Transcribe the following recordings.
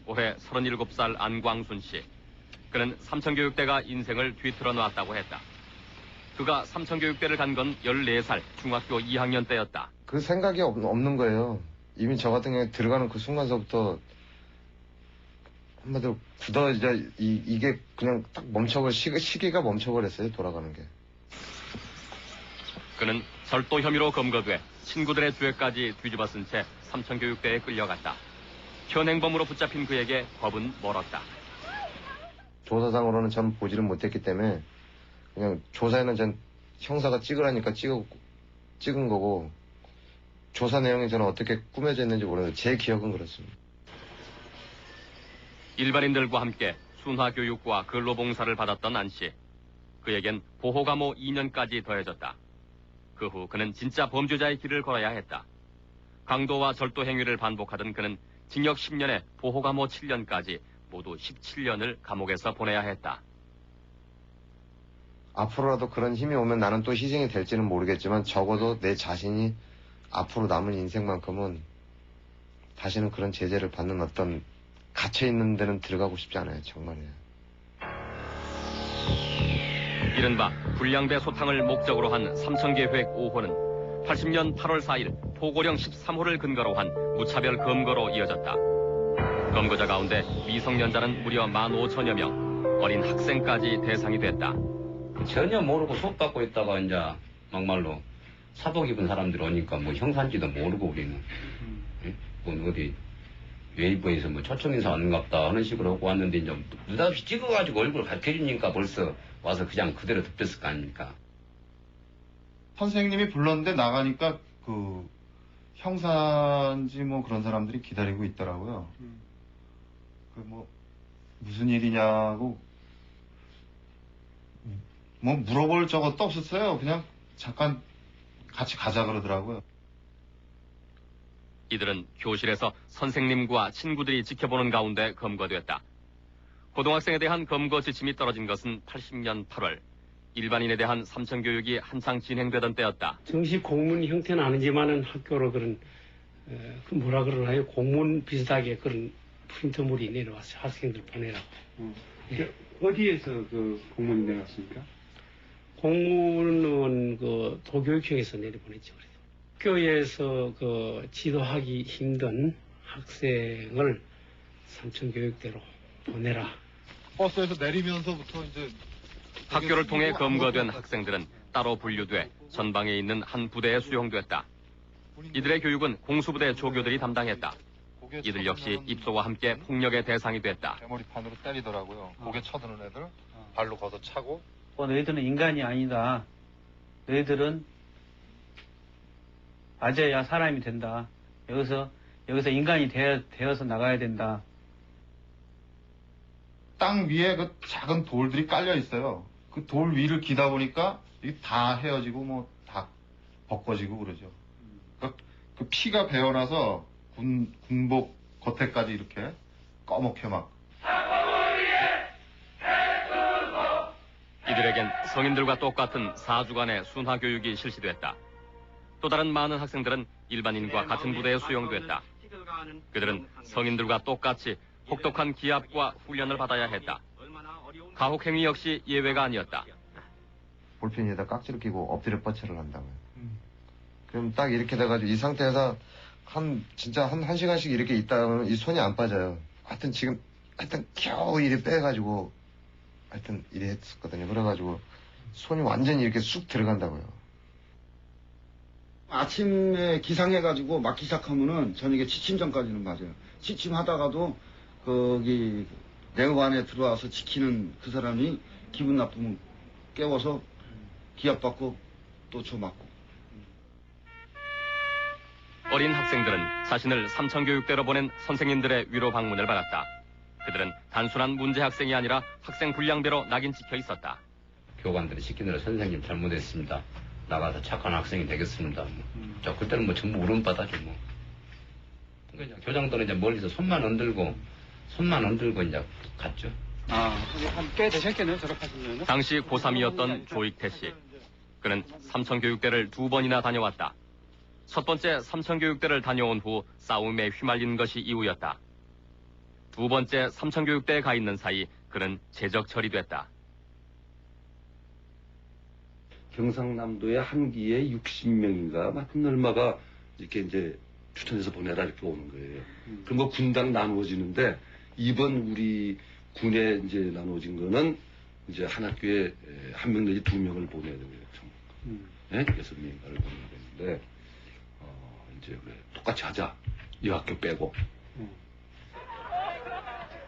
올해 37살 안광순 씨. 그는 삼천교육대가 인생을 뒤틀어 놨다고 했다. 그가 삼천교육대를 간 건 14살 중학교 2학년 때였다. 그 생각이 없는 거예요. 이미 저 같은 경우에 들어가는 그 순간서부터 한마디로 굳어져 이게 그냥 딱 시계가 멈춰버렸어요. 돌아가는 게. 그는 절도 혐의로 검거돼 친구들의 죄까지 뒤집어쓴 채 삼천교육대에 끌려갔다. 현행범으로 붙잡힌 그에게 법은 멀었다. 조사상으로는 전 보지를 못했기 때문에 그냥 조사에는 전 형사가 찍으라니까 찍은 거고 조사 내용이 저는 어떻게 꾸며져 있는지 모르는데 제 기억은 그렇습니다. 일반인들과 함께 순화교육과 근로봉사를 받았던 안 씨. 그에겐 보호감호 2년까지 더해졌다. 그 후 그는 진짜 범죄자의 길을 걸어야 했다. 강도와 절도 행위를 반복하던 그는 징역 10년에 보호감호 7년까지 모두 17년을 감옥에서 보내야 했다. 앞으로라도 그런 힘이 오면 나는 또 희생이 될지는 모르겠지만 적어도 내 자신이 앞으로 남은 인생만큼은 다시는 그런 제재를 받는 어떤 갇혀있는 데는 들어가고 싶지 않아요. 정말이에요. 이른바 불량배 소탕을 목적으로 한 삼천계획 5호는 80년 8월 4일 포고령 13호를 근거로 한 무차별 검거로 이어졌다. 검거자 가운데 미성년자는 무려 15,000여 명, 어린 학생까지 대상이 됐다. 전혀 모르고 속받고 있다가 이제 막말로 사복 입은 사람들이 오니까 뭐 형사인지도 모르고 우리는 뭐 어디 웨이브에서 뭐 초청 인사 왔는갑다 하는 식으로 하고 왔는데 이제 느닷없이 찍어가지고 얼굴 가르쳐주니까 벌써 와서 그냥 그대로 덮였을 거 아닙니까? 선생님이 불렀는데 나가니까 그 형사인지 뭐 그런 사람들이 기다리고 있더라고요. 그 뭐 무슨 일이냐고 뭐 물어볼 적도 없었어요. 그냥 잠깐 같이 가자 그러더라고요. 이들은 교실에서 선생님과 친구들이 지켜보는 가운데 검거됐다. 고등학생에 대한 검거 지침이 떨어진 것은 80년 8월. 일반인에 대한 삼천교육이 한창 진행되던 때였다. 정식 공문 형태는 아니지만은 학교로 그런 그 뭐라 그러나요? 공문 비슷하게 그런 프린터물이 내려왔어요. 학생들 보내라고. 예. 어디에서 그 공문이 내려왔습니까? 공문은 그 도교육청에서 내려보냈죠. 학교에서 그 지도하기 힘든 학생을 삼천교육대로 보내라. 버스에서 내리면서부터 이제 학교를 통해 검거된 학생들은 따로 분류돼 전방에 있는 한 부대에 수용됐다. 이들의 교육은 공수부대 조교들이 담당했다. 이들 역시 입소와 함께 폭력의 대상이 됐다. 대머리판으로 때리더라고요. 고개 쳐드는 애들 발로 걷어 차고. 너희들은 인간이 아니다. 너희들은 맞아야 사람이 된다. 여기서 인간이 되어서 나가야 된다. 땅 위에 그 작은 돌들이 깔려 있어요. 그 돌 위를 기다 보니까 이게 다 헤어지고 뭐 다 벗겨지고 그러죠. 그 피가 배어나서 군복 겉에까지 이렇게 꺼멓게 막. 이들에겐 성인들과 똑같은 4주간의 순화교육이 실시됐다. 또 다른 많은 학생들은 일반인과 같은 부대에 수용됐다. 그들은 성인들과 똑같이 혹독한 기압과 훈련을 받아야 했다. 가혹행위 역시 예외가 아니었다. 볼펜 위에다 깍지를 끼고 엎드려 뻗쳐를 한다고요. 그럼 딱 이렇게 돼가지고 이 상태에서 진짜 한 시간씩 이렇게 있다 보면 이 손이 안 빠져요. 하여튼 겨우 이리 빼가지고 하여튼 이래 했었거든요. 그래가지고 손이 완전히 이렇게 쑥 들어간다고요. 아침에 기상해가지고 막기 시작하면은 저녁에 취침 전까지는 맞아요. 취침하다가도 거기 내업 안에 들어와서 지키는 그 사람이 기분 나쁘면 깨워서 기합받고 또 저 맞고. 어린 학생들은 자신을 삼천교육대로 보낸 선생님들의 위로 방문을 받았다. 그들은 단순한 문제 학생이 아니라 학생 불량배로 낙인 찍혀 있었다. 교관들이 시킨 대로 선생님 잘못했습니다. 나가서 착한 학생이 되겠습니다. 저 그때는 뭐 전부 울음바다죠 뭐. 그러니까 교장들은 이제 멀리서 손만 흔들고 이제 갔죠. 꽤 되셨겠네요, 졸업하시면. 당시 고3이었던 조익태 씨. 그는 삼천교육대를 2번이나 다녀왔다. 첫 번째 삼천교육대를 다녀온 후 싸움에 휘말린 것이 이유였다. 두 번째 삼천교육대에 가 있는 사이 그는 재적 처리됐다. 경상남도의 한 기에 60명인가 맡은 얼마가 이렇게 이제 추천해서 보내라 이렇게 오는 거예요. 그럼 뭐 군당 나누어지는데 이번 우리 군에 이제 나누어진 거는 이제 한 학교에 한 명 내지 두 명을 보내야 되고요. 총 6명인가를 보내야 되는데 이제 그래 똑같이 하자. 이 학교 빼고.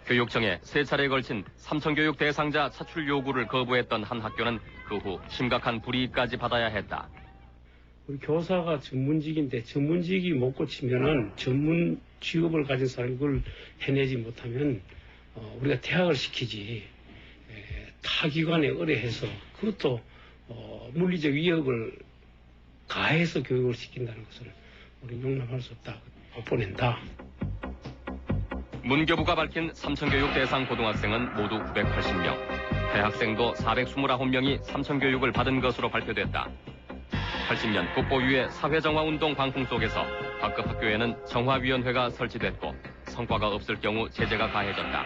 교육청에 세 차례에 걸친 삼천교육 대상자 차출 요구를 거부했던 한 학교는 그 후 심각한 불이익까지 받아야 했다. 우리 교사가 전문직인데 전문직이 못 고치면은 전문 직업을 가진 사람이 그걸 해내지 못하면 우리가 퇴학을 시키지. 타 기관에 의뢰해서 그것도 물리적 위협을 가해서 교육을 시킨다는 것을 우리 용납할 수 없다. 못 보낸다. 문교부가 밝힌 삼천교육 대상 고등학생은 모두 980명, 대학생도 429명이 삼천교육을 받은 것으로 발표됐다. 80년 국보위의 사회정화운동 광풍 속에서 각급 학교에는 정화위원회가 설치됐고 성과가 없을 경우 제재가 가해졌다.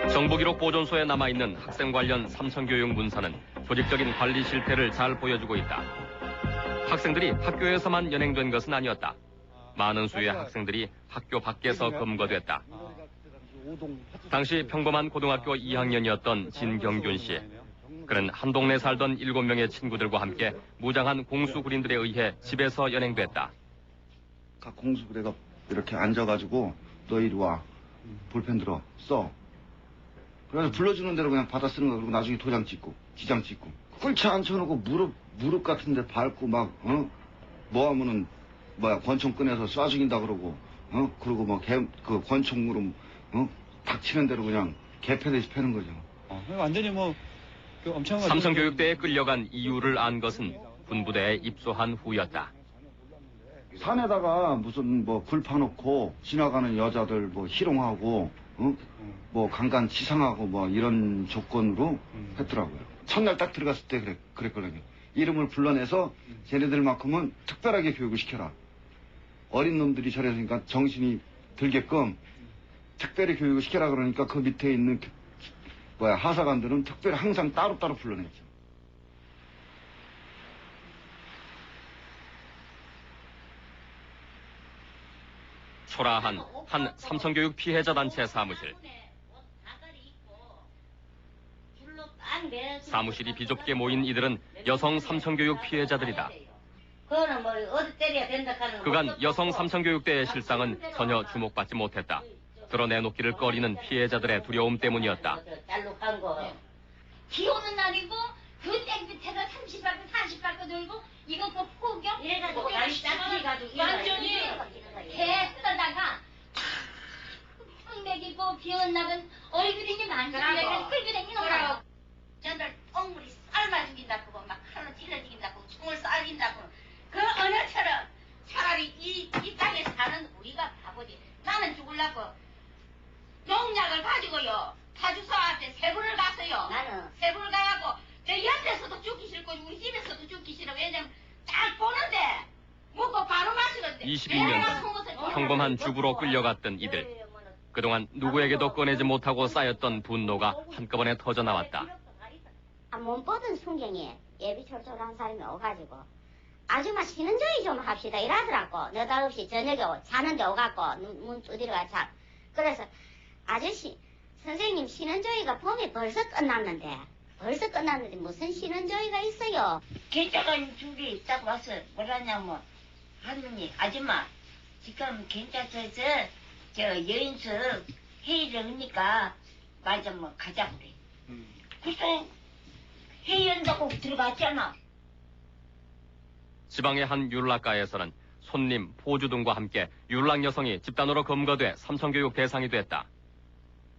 정부기록 보존소에 남아있는 학생 관련 삼천교육 문서는 조직적인 관리 실태를 잘 보여주고 있다. 학생들이 학교에서만 연행된 것은 아니었다. 많은 수의 학생들이 학교 밖에서 검거됐다. 당시 평범한 고등학교 2학년이었던 진경균 씨. 그는 한 동네 살던 7명의 친구들과 함께 무장한 공수군인들에 의해 집에서 연행됐다. 각 공수부대가 이렇게 앉아가지고 너 이리 와. 볼펜 들어. 써. 그래서 불러주는 대로 그냥 받아 쓰는 거. 그리고 나중에 도장 찍고 지장 찍고. 꿀차 앉혀놓고 무릎 같은 데 밟고 막 뭐 하면은 권총 꺼내서 쏴 죽인다 그러고 그리고 뭐 그 권총으로 닥치는 대로 그냥 개패듯이 패는 거죠. 완전히 뭐 엄청 삼성교육대에 끌려간 이유를 안 것은 군부대에 입소한 후였다. 산에다가 무슨 뭐 굴 파놓고 지나가는 여자들 뭐 희롱하고 뭐 강간치상하고 뭐 이런 조건으로 했더라고요. 첫날 딱 들어갔을 때 그랬거든요. 이름을 불러내서 쟤네들만큼은 특별하게 교육을 시켜라. 어린 놈들이 저랬으니까 정신이 들게끔 특별히 교육을 시켜라 그러니까 그 밑에 있는 하사관들은 특별히 항상 따로따로 불러냈죠. 초라한 한 삼성교육 피해자 단체 사무실. 사무실이 비좁게 모인 이들은 여성 삼성교육 피해자들이다. 그간 여성 삼성교육대의 실상은 전혀 주목받지 못했다. 드러내놓기를 꺼리는 피해자들의 두려움 때문이었다. 비 오는 날이고 그 땡볕에다 30밟고 40밟고 돌고 이거 그 폭염 이래가지고 완전히 개 쓰다가 탁 먹이고 비 오는 날은 얼굴이 만져내고 끌고 다니는 거야. 저들 똥물이 삶아 죽인다고 막 칼로 찔러 죽인다고 총을 쏴진다고 그 언어처럼 차라리 이 땅에 사는 우리가 바보지. 나는 죽으려고 농약을 가지고요. 파주소한테 세 번을 갔어요. 나는 세 번을 가고 저 옆에서도 죽기 싫고 우리 집에서도 죽기 싫어. 왜냐면 딱 보는데 먹고 바로 마시는데 22년 전 평범한 주부로 끌려갔던 이들. 그동안 누구에게도 꺼내지 못하고 쌓였던 분노가 한꺼번에 터져나왔다. 못 보던 순경에 예비철철한 사람이 오가지고 아줌마 쉬는 저희 좀 합시다 이러더라고. 느닷없이 저녁에 자는데 오갖고 문 두드려가 자. 그래서 아저씨 선생님 쉬는 저희가 봄이 벌써 끝났는데 무슨 쉬는 저희가 있어요. 괜찮은 준비 있다고 와서 뭐라냐면 할머니 아줌마 지금 괜찮아서 저 여인숙 회의를 하니까 말 좀 가자고 그래. 그래서 회의한다고 들어갔잖아. 지방의 한 율락가에서는 손님, 포주 등과 함께 율락 여성이 집단으로 검거돼 삼성교육 대상이 됐다.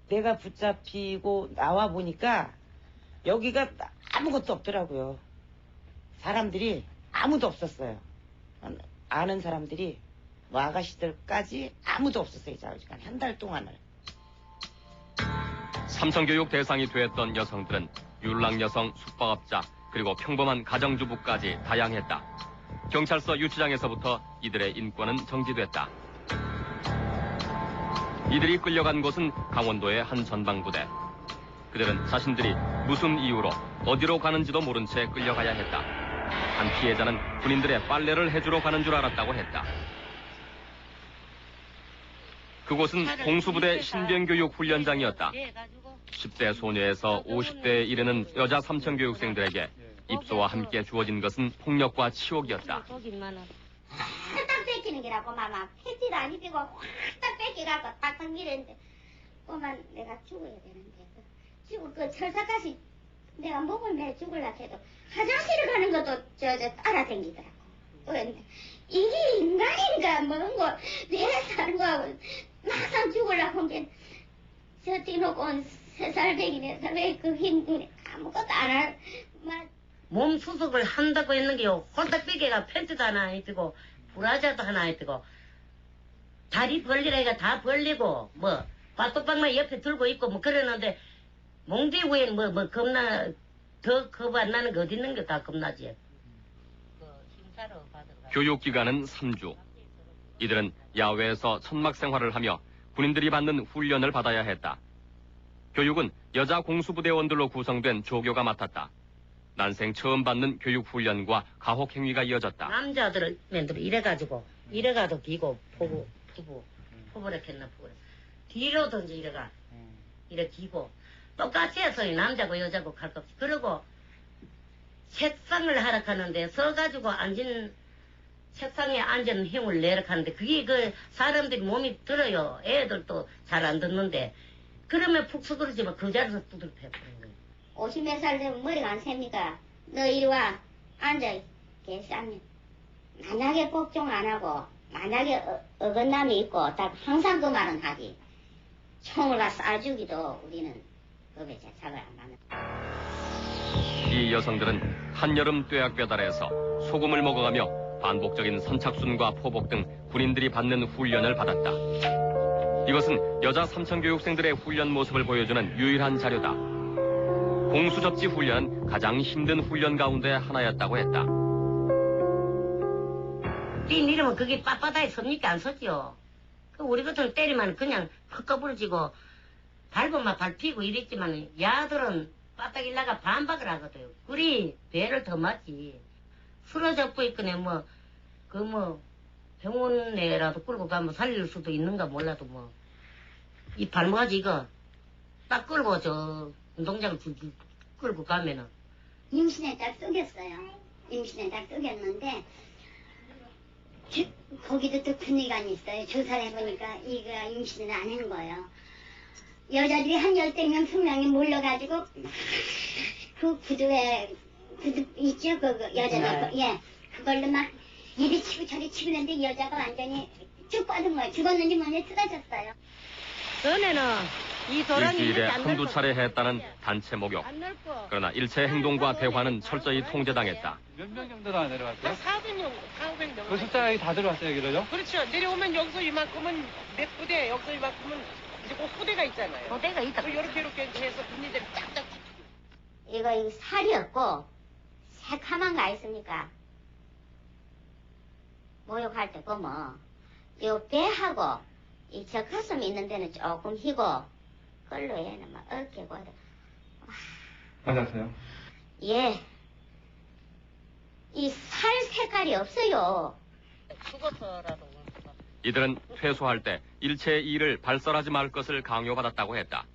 내가 붙잡히고 나와 보니까 여기가 아무것도 없더라고요. 사람들이 아무도 없었어요. 아는 사람들이 뭐 아가씨들까지 아무도 없었어요. 한 달 동안을. 삼성교육 대상이 됐던 여성들은 율락 여성, 숙박업자, 그리고 평범한 가정주부까지 다양했다. 경찰서 유치장에서부터 이들의 인권은 정지됐다. 이들이 끌려간 곳은 강원도의 한 전방부대. 그들은 자신들이 무슨 이유로 어디로 가는지도 모른 채 끌려가야 했다. 한 피해자는 군인들의 빨래를 해주러 가는 줄 알았다고 했다. 그곳은 공수부대 신병교육 훈련장이었다. 10대 소녀에서 50대에 이르는 여자 삼청교육생들에게 입소와 함께 주어진 것은 폭력과 치욕이었다. 딱 뺏기는 게라고 마마 패티도 안 입히고 확 딱 뺏기갖고 딱딱 밀었는데 꼬만 내가 죽어야 되는데 죽을 그 철사까지 내가 목을 매 죽을라 해도 화장실을 가는 것도 저 따라다니더라고. 그런데 이게 인간인가 뭔가 내가 사는 거하고 막상 죽으려고 한 게 저 뒤놓고 온 3살 백이네서 왜 그 힘드네 아무것도 안 할 말. 몸 수속을 한다고 했는 게요. 홀딱 뺏기가 팬츠도 하나 입히고 브라자도 하나 입히고 다리 벌리라니까 다 벌리고 뭐 바토빵만 옆에 들고 있고 뭐 그러는데 몽디 위엔 뭐 겁나 더 겁 안 나는 게 어디 있는 게 다 겁나지. 교육기간은 3주. 이들은 야외에서 천막 생활을 하며 군인들이 받는 훈련을 받아야 했다. 교육은 여자 공수부대원들로 구성된 조교가 맡았다. 난생 처음 받는 교육 훈련과 가혹 행위가 이어졌다. 남자들을 맨들 이래가지고 이래가도 기고 포부를 했나 포부. 뒤로든지 이래가 이래 기고 똑같이 해서 남자고 여자고 갈 것 없이. 그리고 책상을 하라 하는데 서가지고 책상에 앉은 힘을 내라 하는데 그게 그 사람들이 몸이 들어요. 애들도 잘 안 듣는데 그러면 푹 쓰그러지면 그 자리에서 두들겨 패버리는 거예요. 50몇 살 되면 머리가 안 셉니까? 너 이리 와 앉아 계시면 만약에 걱정 안 하고 만약에 어긋남이 있고 딱 항상 그 말은 하지. 총을 가 쏴주기도 우리는 법에 제착을 안 하는. 이 여성들은 한여름 뙤약볕 아래에서 소금을 먹어가며 반복적인 선착순과 포복 등 군인들이 받는 훈련을 받았다. 이것은 여자 삼청교육생들의 훈련 모습을 보여주는 유일한 자료다. 공수접지 훈련은 가장 힘든 훈련 가운데 하나였다고 했다. 뛴 이러면 그게 빳빳하게 섭니까? 안 서지요. 우리 같은 때리면 그냥 헛거부러지고 밟으면 밟히고 이랬지만 야들은 빠딱 일나가 반박을 하거든요. 그리 배를 더 맞지. 쓰러져 있거나 병원에라도 끌고 가면 살릴 수도 있는가 몰라도 이 발목아지 이거 딱 끌고 저 운동장을 끌고 가면은 임신에 딱 쏘겼어요. 임신에 딱 쏘겼는데 거기도 또 군의관이 있어요. 조사를 해보니까 이거 임신을 안 한 거예요. 여자들이 한 10명, 20명이 몰려가지고 그 구두 있죠? 그 여자들 예 그걸로 막 이리 치고 저리 치고 했는데 여자가 완전히 쭉 뻗은 거예요. 죽었는지 뭐니 쓰러졌어요. 전에는 이 도란이 일주일에 한두 차례 했다는 단체 목욕. 그러나 일체 행동과 대화는 철저히 통제당했다. 몇 명 정도나 내려왔어요? 400명, 400명. 그 숫자에 다 들어왔어요, 여기로요? 그렇죠. 내려오면 여기서 이만큼은 몇 부대, 여기서 이만큼은 이제 꼭 후대가 있잖아요. 후대가 있다. 이렇게 해서 군인들이 짝짝. 이거 살이 없고 새카만 가 있습니까? 목욕할 때 보면 요 배하고 이 저 가슴 있는 데는 조금 희고 걸로 해는 막 어깨고 맞았어요? 예. 이 살 색깔이 없어요. 죽어서라도. 이들은 퇴소할 때 일체의 일을 발설하지 말 것을 강요받았다고 했다.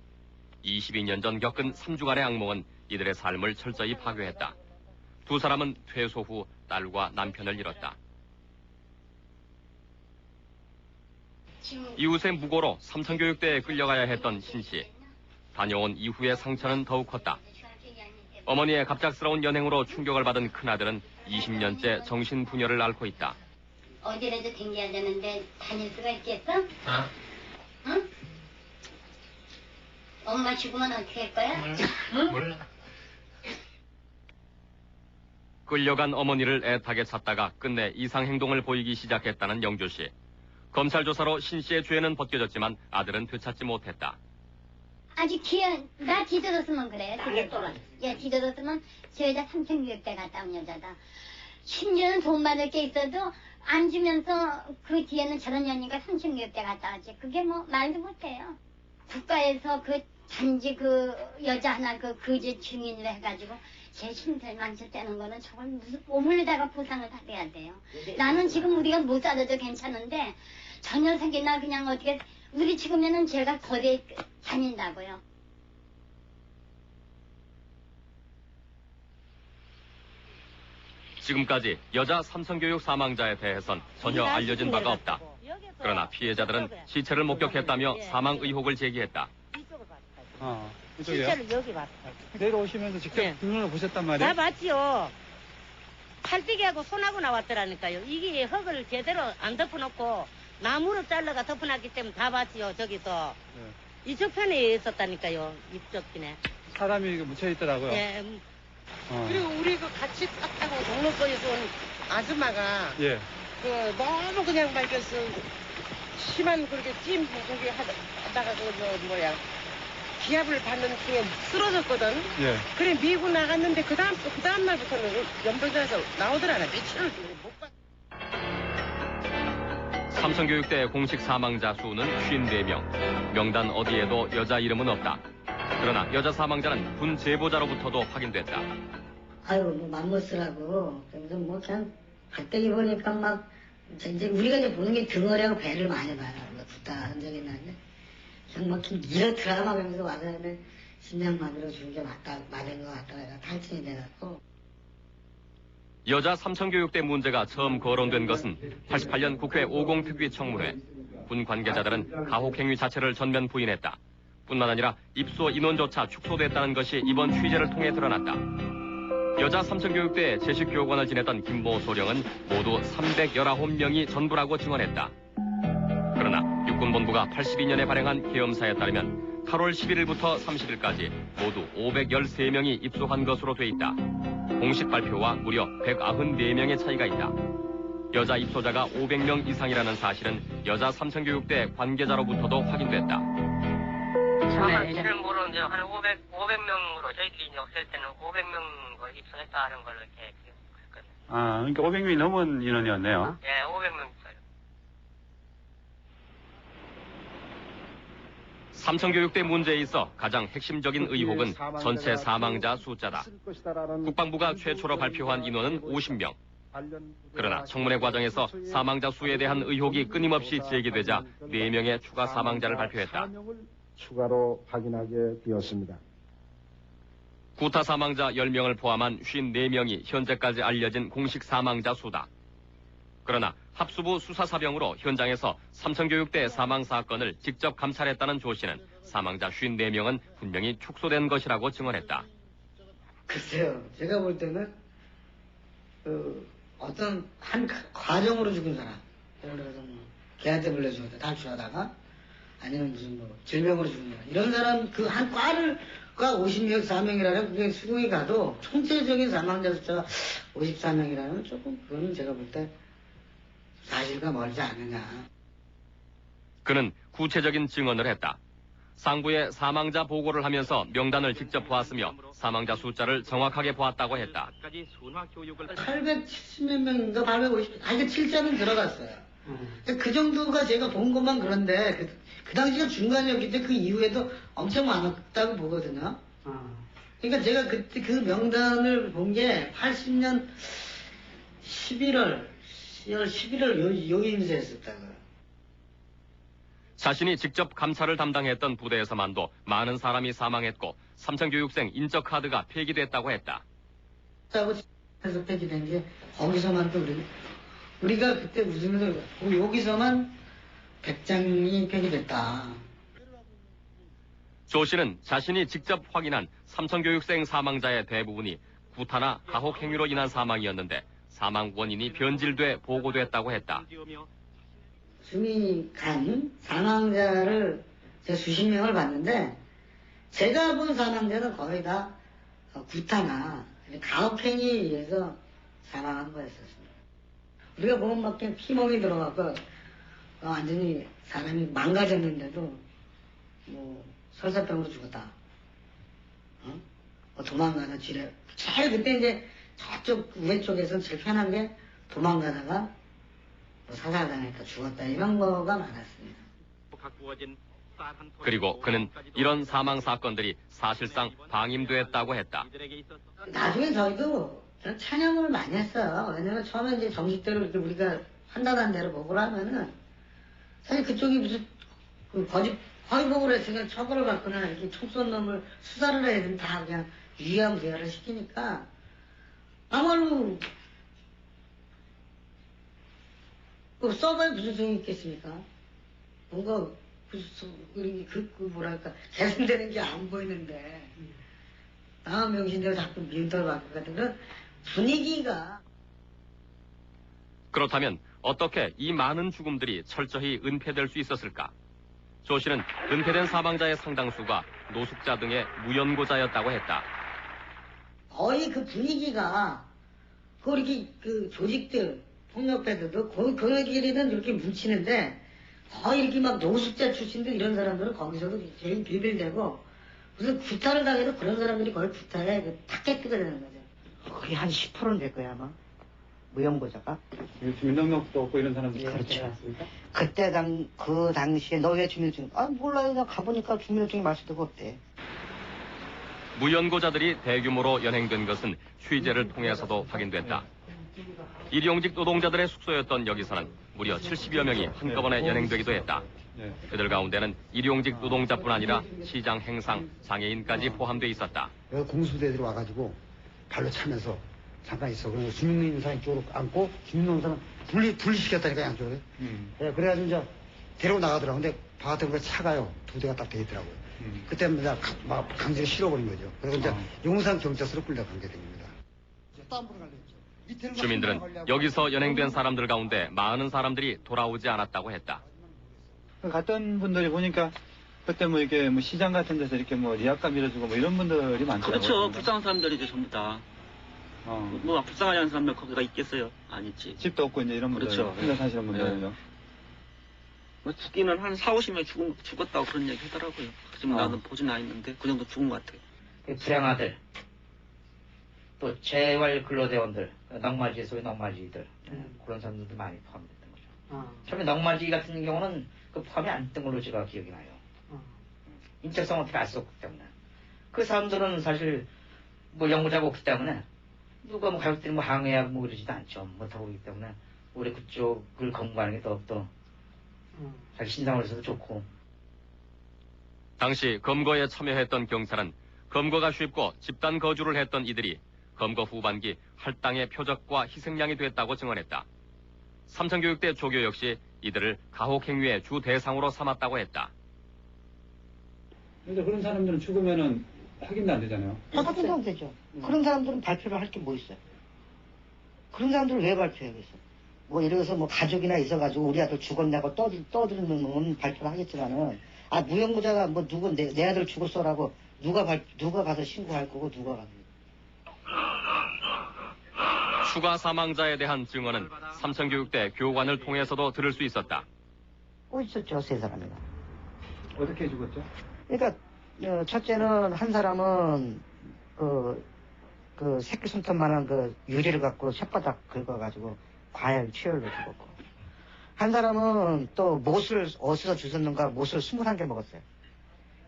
22년 전 겪은 3주간의 악몽은 이들의 삶을 철저히 파괴했다. 두 사람은 퇴소 후 딸과 남편을 잃었다. 이웃의 무고로 삼청교육대에 끌려가야 했던 신씨. 다녀온 이후의 상처는 더욱 컸다. 어머니의 갑작스러운 연행으로 충격을 받은 큰아들은 20년째 정신분열을 앓고 있다. 어디라도 댕겨야 되는데 다닐 수가 있겠어? 응? 엄마 죽으면 어떻게 할 거야? 응? 몰라. 끌려간 어머니를 애타게 찾다가 끝내 이상행동을 보이기 시작했다는 영조씨. 검찰 조사로 신씨의 죄는 벗겨졌지만 아들은 되찾지 못했다. 아직 나 뒤져뒀으면 그래. 예, 뒤져뒀으면 저 여자 삼청교육대 갔다 온 여자다. 심지어는 돈 받을 게 있어도 앉으면서 그 뒤에는 저런 연희가 36대 갔다 왔지. 그게 뭐 말도 못해요. 국가에서 그 단지 그 여자 하나 그 거짓 증인으로 해가지고 제 신들 만졌다는 거는 저걸 무슨 오물에다가 보상을 받아야 돼요. 나는 지금 우리가 못 살아도 괜찮은데 저 녀석이나 그냥 어떻게 우리 지금에는 제가 거리에 다닌다고요. 지금까지 여자 삼성교육 사망자에 대해선 전혀 알려진 바가 없다. 그러나 피해자들은 시체를 목격했다며 사망 의혹을 제기했다. 이쪽이요? 실제로 여기 봤어. 내려오시면서 직접 네. 눈으로 보셨단 말이에요? 다 봤지요. 팔찌기하고 손하고 나왔더라니까요. 이게 흙을 제대로 안 덮어놓고 나무로 잘라가 덮어놨기 때문에 다 봤지요. 저기서. 네. 이쪽 편에 있었다니까요. 이쪽 편에. 사람이 묻혀있더라고요. 예. 그리고 우리 그 같이 탔다고 동로권에서 온 아줌마가 예. 그 너무 그냥 밝혀서 심한 그렇게 찜 거기 하다가 그 뭐야 기압을 받는 중에 쓰러졌거든. 예. 그래 미고 나갔는데 그 다음 날부터는 연병장에서 나오더라나 며칠을 못 봤. 삼성교육대 공식 사망자 수는 54명. 명단 어디에도 여자 이름은 없다. 그러나 여자 사망자는 군 제보자로부터도 확인됐다. 아유, 뭐, 맘못쓰라고. 그래서 뭐, 그냥, 가뜩이 보니까 막, 이제 우리가 이제 보는 게 등어리하고 배를 많이 봐요. 붙다 한 적이 있는데. 그냥 막, 이렇더라, 막 하면서 와서 심장마비로 죽은 게 맞은 것 같다. 내가 탈진이 돼갖고. 여자 삼성교육대 문제가 처음 거론된 것은 88년 국회 50특위 청문회. 군 관계자들은 가혹행위 자체를 전면 부인했다. 뿐만 아니라 입소 인원조차 축소됐다는 것이 이번 취재를 통해 드러났다. 여자 삼성교육대 재식교관을 지냈던 김모 소령은 모두 319명이 전부라고 증언했다. 그러나 육군본부가 82년에 발행한 계엄사에 따르면 8월 11일부터 30일까지 모두 513명이 입소한 것으로 돼 있다. 공식 발표와 무려 194명의 차이가 있다. 여자 입소자가 500명 이상이라는 사실은 여자 삼성교육대 관계자로부터도 확인됐다. 정확히는 모르는데 한 500명으로 저희들이 이제 없을 때는 500명 입소했다는 걸로 이렇게 기억했거든요. 아, 그러니까 500명이 넘은 인원이었네요. 예, 500명 있어요. 삼성교육대 문제에 있어 가장 핵심적인 의혹은 전체 사망자 숫자다. 국방부가 최초로 발표한 인원은 50명. 그러나 청문회 과정에서 사망자 수에 대한 의혹이 끊임없이 제기되자 4명의 추가 사망자를 발표했다. 추가로 확인하게 되었습니다. 구타 사망자 10명을 포함한 54명이 현재까지 알려진 공식 사망자 수다. 그러나 합수부 수사사병으로 현장에서 삼성교육대 사망 사건을 직접 감찰했다는 조 씨는 사망자 54명은 분명히 축소된 것이라고 증언했다. 글쎄요, 제가 볼 때는 어떤 한 과정으로 죽은 사람, 예를 들어서 뭐 개한테 물려 죽었다 탈출하다가 아니면 무슨 뭐 질병으로 죽는 사람, 이런 사람 그 한 과가 50명, 4명이라면 그게 수긍이 가도 총체적인 사망자 숫자가 54명이라면 조금 그거는 제가 볼 때 사실과 멀지 않느냐. 그는 구체적인 증언을 했다. 상부에 사망자 보고를 하면서 명단을 직접 보았으며 사망자 숫자를 정확하게 보았다고 했다. 870몇 명인가 850, 이게 7자는 들어갔어요. 그 정도가 제가 본 것만 그런데 그 당시가 중간이었기 때문에 그 이후에도 엄청 많았다고 보거든요. 그러니까 제가 그때 그 명단을 본 게 80년 10월 11월 요 임시에 했었다고요. 자신이 직접 감찰을 담당했던 부대에서만도 많은 사람이 사망했고 삼성교육생 인적카드가 폐기됐다고 했다. 해서 폐기된 게 거기서만 또 우리가 그때 웃으면서 여기서만 100장이 폐기됐다. 조 씨는 자신이 직접 확인한 삼성교육생 사망자의 대부분이 구타나 가혹행위로 인한 사망이었는데 사망 원인이 변질돼 보고됐다고 했다. 숨이 간 사망자를 제가 수십 명을 봤는데 제가 본 사망자는 거의 다 구타나 가혹행위에 의해서 사망한 거였었습니다. 우리가 보면 막 그냥 피멍이 들어가고 완전히 사람이 망가졌는데도 뭐 설사병으로 죽었다. 도망가다 지뢰. 제일 그때 이제 저쪽 우회 쪽에서 제일 편한 게 도망가다가 사살당했다 죽었다 이런 거가 많았습니다. 그리고 그는 이런 사망 사건들이 사실상 방임됐다고 했다. 나중에 저희도 찬양을 많이 했어요. 왜냐면 처음에 이제 정식대로 이렇게 우리가 판단한 대로 보고를 하면은 사실 그쪽이 무슨 그 허위보고를 했으니까 처벌을 받거나 이렇게 총 쏜 놈을 수사를 해야 되면 다 그냥 유야무죄를 시키니까 아무로 그 써봐야 무슨 소용이 있겠습니까? 뭔가 뭐랄까 개선되는 게 안 보이는데 남한 명신대로 자꾸 밀도를 받고 같은 그런 분위기가. 그렇다면 어떻게 이 많은 죽음들이 철저히 은폐될 수 있었을까? 조 씨는 은폐된 사망자의 상당수가 노숙자 등의 무연고자였다고 했다. 거의 그 분위기가 이렇게 그 조직들 폭력배들도 거기들은 이렇게 뭉치는데 거의 이렇게 막 노숙자 출신들 이런 사람들은 거기서도 제일 빌빌대고 무슨 구타를 당해도 그런 사람들이 거의 구타에 타겟트가 되는 거죠. 거의 한 10%는 될 거야 아마 무연고자가. 주민등록도 없고 이런 사람들이 그렇죠. 그때 그 당시에 너 왜 주민등록? 몰라요. 나 가보니까 주민등록증이 말씀도 없대. 무연고자들이 대규모로 연행된 것은 취재를 통해서도 확인됐다. 일용직 노동자들의 숙소였던 여기서는 무려 70여 명이 한꺼번에 연행되기도 했다. 그들 가운데는 일용직 노동자뿐 아니라 시장 행상, 장애인까지 포함돼 있었다. 공수대들이 와가지고 발로 차면서 잠깐 있어. 그래서 주민농사 이쪽으로 앉고 주민농사는 분리시켰다니까 양쪽으로. 그래가지고 이제 데리고 나가더라고. 근데 바깥에 차가요. 2대가 딱 돼 있더라고요. 그때 내가 막 강제로 실어버린 거죠. 그래서 이제 용산 경찰서로 끌려간 게 됩니다. 주민들은 여기서 연행된 사람들 가운데 많은 사람들이 돌아오지 않았다고 했다. 갔던 분들이 보니까 그때 뭐 이게 뭐 시장 같은 데서 이렇게 뭐 리약감 밀어주고 뭐 이런 분들이 많더라고요. 그렇죠. 불쌍한 사람들이죠, 전부 다. 뭐 불쌍하지 않은 사람들 거기가 있겠어요? 안 있지. 집도 없고 이제 이런 분들. 그렇죠. 혼자 사시는 분들은요. 뭐 죽기는 한 4, 50명 죽었다고 그런 얘기 하더라고요. 지금 나는 보진 않았는데 그 정도 죽은 것 같아요. 불량아들, 또 재활 근로대원들, 넉마지 소위 넉마지들 그런 사람들도 많이 포함됐던 거죠. 처음에 넉마지 같은 경우는 그 포함이 안 됐던 걸로 제가 기억이 나요. 인적성 어떻게 알 수 없기 때문에. 그 사람들은 사실 뭐 연구자가 없기 때문에 누가 뭐 가족들이 뭐 항해하고 뭐 그러지도 않죠. 못하고 있기 때문에 우리 그쪽을 검거하는 게 더욱더 자기 신상으로서도 좋고. 당시 검거에 참여했던 경찰은 검거가 쉽고 집단 거주를 했던 이들이 검거 후반기 할당의 표적과 희생양이 됐다고 증언했다. 삼천교육대 조교 역시 이들을 가혹행위의 주 대상으로 삼았다고 했다. 근데 그런 사람들은 죽으면은 확인도 안 되잖아요. 확인도 안 되죠. 그런 사람들은 발표를 할 게 뭐 있어요? 그런 사람들을 왜 발표해야겠어? 뭐 예를 들어서 뭐 가족이나 있어가지고 우리 아들 죽었냐고 떠드는 건 발표를 하겠지만은 무연고자가 뭐 누구 내 아들 죽었어라고 누가 가서 신고할 거고 누가 가서. 추가 사망자에 대한 증언은 삼천교육대 교관을 통해서도 들을 수 있었다. 있었죠, 3사람이나. 어떻게 죽었죠? 그러니까 첫째는 한 사람은 그 새끼 손톱만한 그 유리를 갖고 혓바닥 긁어가지고 과열 취열로 죽었고, 한 사람은 또 못을 어디서 주웠는가 못을 21개 먹었어요.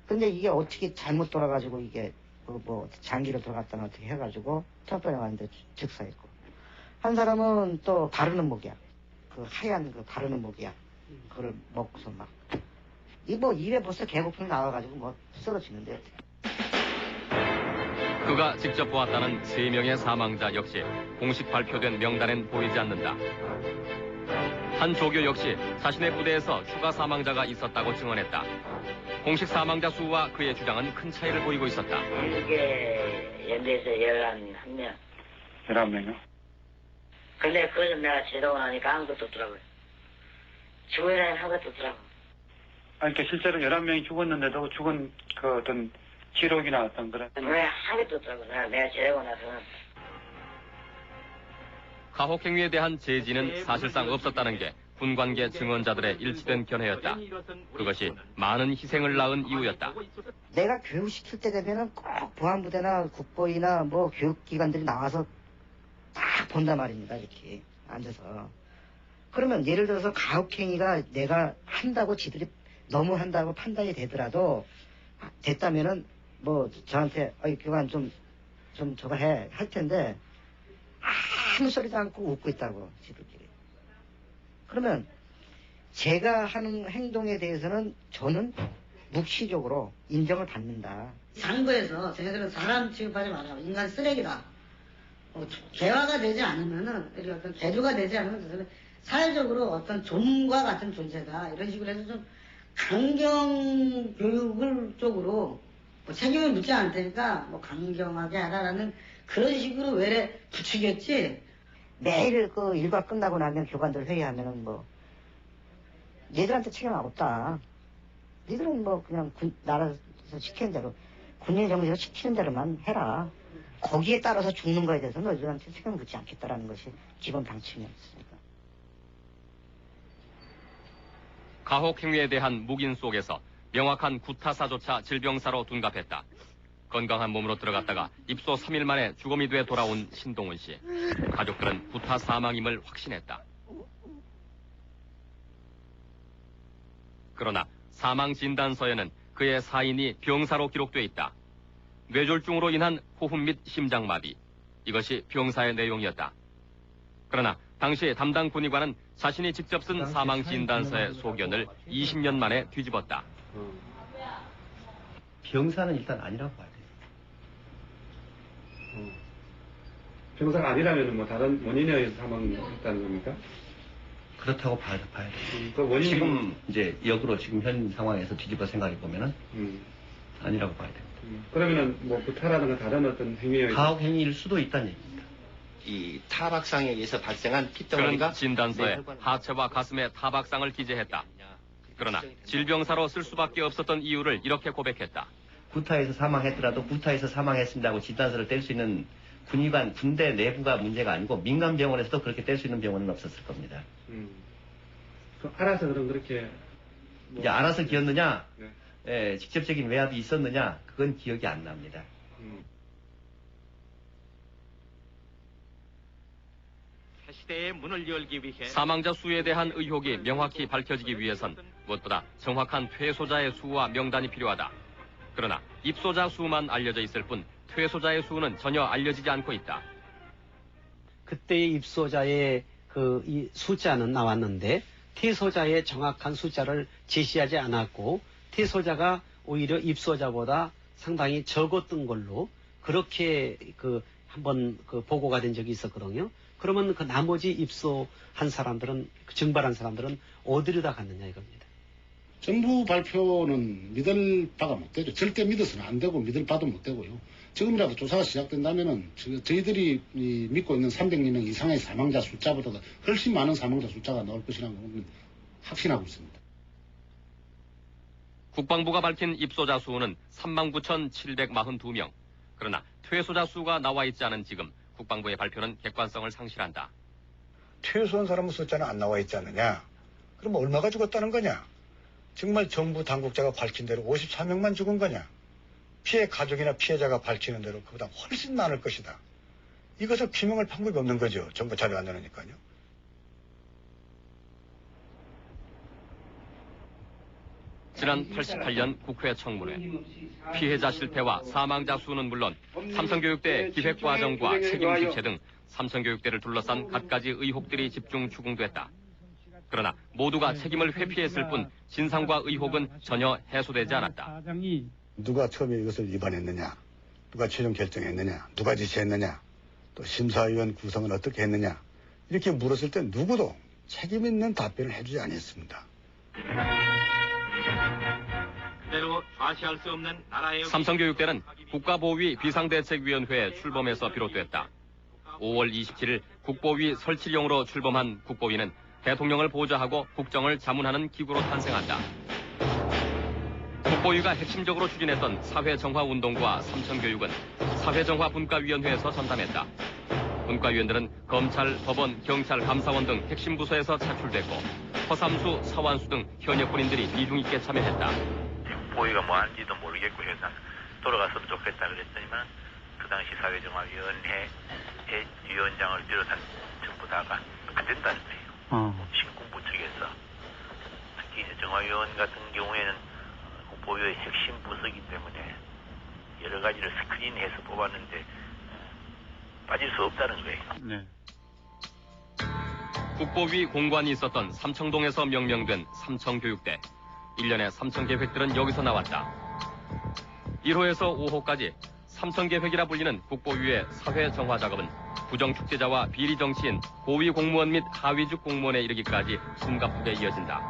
근데 이게 어떻게 잘못 돌아가지고 이게 뭐 장기로 들어갔다나 어떻게 해가지고 턱변에 왔는데 즉사했고, 한 사람은 또 바르는 목약, 그 하얀 그 바르는 목약 그걸 먹고서 막 이 뭐 입에 벌써 개고픔이 나와가지고 뭐 쓰러지는데. 그가 직접 보았다는 3명의 사망자 역시 공식 발표된 명단엔 보이지 않는다. 한 조교 역시 자신의 부대에서 추가 사망자가 있었다고 증언했다. 공식 사망자 수와 그의 주장은 큰 차이를 보이고 있었다. 이게 연대에서 11명. 11명이요? 근데 그걸 내가 제대로 하니까 아무것도 없더라고요. 죽으라니 아무것도 없더라고요. 그러니까 실제로 11명이 죽었는데도 죽은 그 어떤 기록이나 어떤 그런. 왜 아무것도 없더라고요. 내가 제대로 나서는. 가혹행위에 대한 제지는 사실상 없었다는 게 군관계 증언자들의 일치된 견해였다. 그것이 많은 희생을 낳은 이유였다. 내가 교육시킬 때 되면은 꼭 보안부대나 국보이나 뭐 교육기관들이 나와서 딱 본단 말입니다. 이렇게 앉아서. 그러면 예를 들어서 가혹행위가 내가 한다고 지들이 너무 한다고 판단이 되더라도 됐다면은 뭐 저한테 그만 좀 저거 할 텐데 아무 소리도 않고 웃고 있다고 지들끼리. 그러면 제가 하는 행동에 대해서는 저는 묵시적으로 인정을 받는다. 상부에서 쟤네들은 사람 취급하지 마라. 인간 쓰레기다. 개화가 되지 않으면은, 어떤 개조가 되지 않으면 사회적으로 어떤 좀과 같은 존재다. 이런 식으로 해서 좀 강경 교육을 쪽으로 뭐 책임을 묻지 않을 테니까 뭐 강경하게 하라라는 그런 식으로 외래 부추겼지. 매일 그 일과 끝나고 나면 교관들 회의하면은 뭐 얘들한테 책임 없다. 니들은 뭐 그냥 나라에서 시키는 대로 군인 정신으로 시키는 대로만 해라. 거기에 따라서 죽는 거에 대해서는 너희들한테 책임을 묻지 않겠다라는 것이 기본 방침이었으니까. 가혹행위에 대한 묵인 속에서 명확한 구타사조차 질병사로 둔갑했다. 건강한 몸으로 들어갔다가 입소 3일 만에 죽음이 돼 돌아온 신동훈 씨. 가족들은 구타 사망임을 확신했다. 그러나 사망진단서에는 그의 사인이 병사로 기록돼 있다. 뇌졸중으로 인한 호흡 및 심장마비. 이것이 병사의 내용이었다. 그러나 당시 담당 군의관은 자신이 직접 쓴 사망진단서의 소견을 20년 만에 뒤집었다. 병사는 일단 아니라고 봐야 돼요. 병사가 아니라면 뭐 다른 원인에 의해서 사망했다는 겁니까? 그렇다고 봐야 돼요. 그 원인이... 지금 이제 역으로 지금 현 상황에서 뒤집어 생각해 보면은 아니라고 봐야 됩니다. 그러면은 뭐 구타라든가 다른 어떤 행위에 가혹 행위일 수도 있다는 얘기입니다. 이 타박상에 의해서 발생한 핏덩어리가 그는 진단서에 하체와 가슴에 타박상을 기재했다. 그러나 질병사로 쓸 수밖에 없었던 이유를 이렇게 고백했다. 구타에서 사망했더라도 구타에서 사망했습니다고 진단서를 뗄 수 있는 군의관 군대 내부가 문제가 아니고 민간 병원에서도 그렇게 뗄 수 있는 병원은 없었을 겁니다. 알아서 그럼 그렇게 이제 알아서 기었느냐, 직접적인 외압이 있었느냐, 그건 기억이 안 납니다. 문을 열기 위해 사망자 수에 대한 의혹이 명확히 밝혀지기 위해선 무엇보다 정확한 퇴소자의 수와 명단이 필요하다. 그러나 입소자 수만 알려져 있을 뿐 퇴소자의 수는 전혀 알려지지 않고 있다. 그때의 입소자의 이 숫자는 나왔는데 퇴소자의 정확한 숫자를 제시하지 않았고 퇴소자가 오히려 입소자보다 상당히 적었던 걸로 그렇게 한번 보고가 된 적이 있었거든요. 그러면 그 나머지 입소한 사람들은 증발한 사람들은 어디로 다 갔느냐 이겁니다. 정부 발표는 믿을 바가 못 되죠. 절대 믿어서는 안 되고 믿을 바도 못 되고요. 지금이라도 조사가 시작된다면은 저희들이 믿고 있는 300명 이상의 사망자 숫자보다 훨씬 많은 사망자 숫자가 나올 것이라는 건 확신하고 있습니다. 국방부가 밝힌 입소자 수는 39,742명. 그러나 퇴소자 수가 나와 있지 않은 지금 국방부의 발표는 객관성을 상실한다. 퇴소한 사람 숫자는 안 나와 있지 않느냐? 그럼 얼마가 죽었다는 거냐? 정말 정부 당국자가 밝힌 대로 54명만 죽은 거냐? 피해 가족이나 피해자가 밝히는 대로 그보다 훨씬 많을 것이다. 이것을 규명할 방법이 없는 거죠. 정부 자료 안 내놓으니까요. 지난 88년 국회 청문회. 피해자 실태와 사망자 수는 물론 삼성교육대 기획과정과 책임 집체 등 삼성교육대를 둘러싼 갖가지 의혹들이 집중 추궁됐다. 그러나 모두가 책임을 회피했을 뿐 진상과 의혹은 전혀 해소되지 않았다. 누가 처음에 이것을 위반했느냐? 누가 최종 결정했느냐? 누가 지시했느냐? 또 심사위원 구성은 어떻게 했느냐? 이렇게 물었을 때 누구도 책임 있는 답변을 해주지 않았습니다. 그대로 좌시할 수 없는 나라의 삼성교육대는 국가보위 비상대책위원회에 출범해서 비롯됐다. 5월 27일 국보위 설치령으로 출범한 국보위는 대통령을 보좌하고 국정을 자문하는 기구로 탄생한다. 국보위가 핵심적으로 추진했던 사회정화운동과 삼성교육은 사회정화분과위원회에서 전담했다. 분과위원들은 검찰, 법원, 경찰, 감사원 등 핵심 부서에서 차출됐고 허삼수, 서완수 등 현역 군인들이 비중 있게 참여했다. 국보위가 뭐 하는지도 모르겠고 해서 돌아갔으면 좋겠다 그랬더니만 그 당시 사회정화위원회 위원장을 비롯한 전부 다가 안 된다는 거예요. 신군부 측에서 특히 이제 정화위원 같은 경우에는 국보위의 핵심 부서이기 때문에 여러 가지를 스크린해서 뽑았는데 빠질 수 없다는 거예요. 네. 국보위 공관이 있었던 삼청동에서 명명된 삼청교육대. 1년의 삼청계획들은 여기서 나왔다. 1호에서 5호까지 삼청계획이라 불리는 국보위의 사회 정화 작업은 부정축제자와 비리 정치인, 고위 공무원 및 하위직 공무원에 이르기까지 숨가쁘게 이어진다.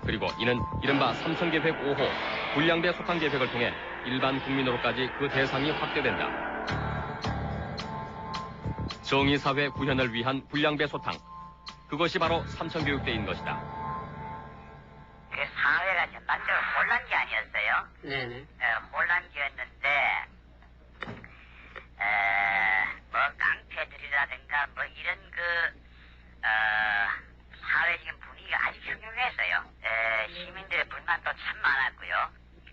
그리고 이는 이른바 삼청계획 5호 불량배 소탕 계획을 통해 일반 국민으로까지 그 대상이 확대된다. 정의사회 구현을 위한 불량배 소탕. 그것이 바로 삼청교육대인 것이다. 그 사회가 전반적으로 혼란기 아니었어요? 네네. 혼란기였는데, 뭐 깡패들이라든가 뭐 이런 사회적인 분위기가 아주 흉흉했어요. 시민들의 불만도 참 많았고요.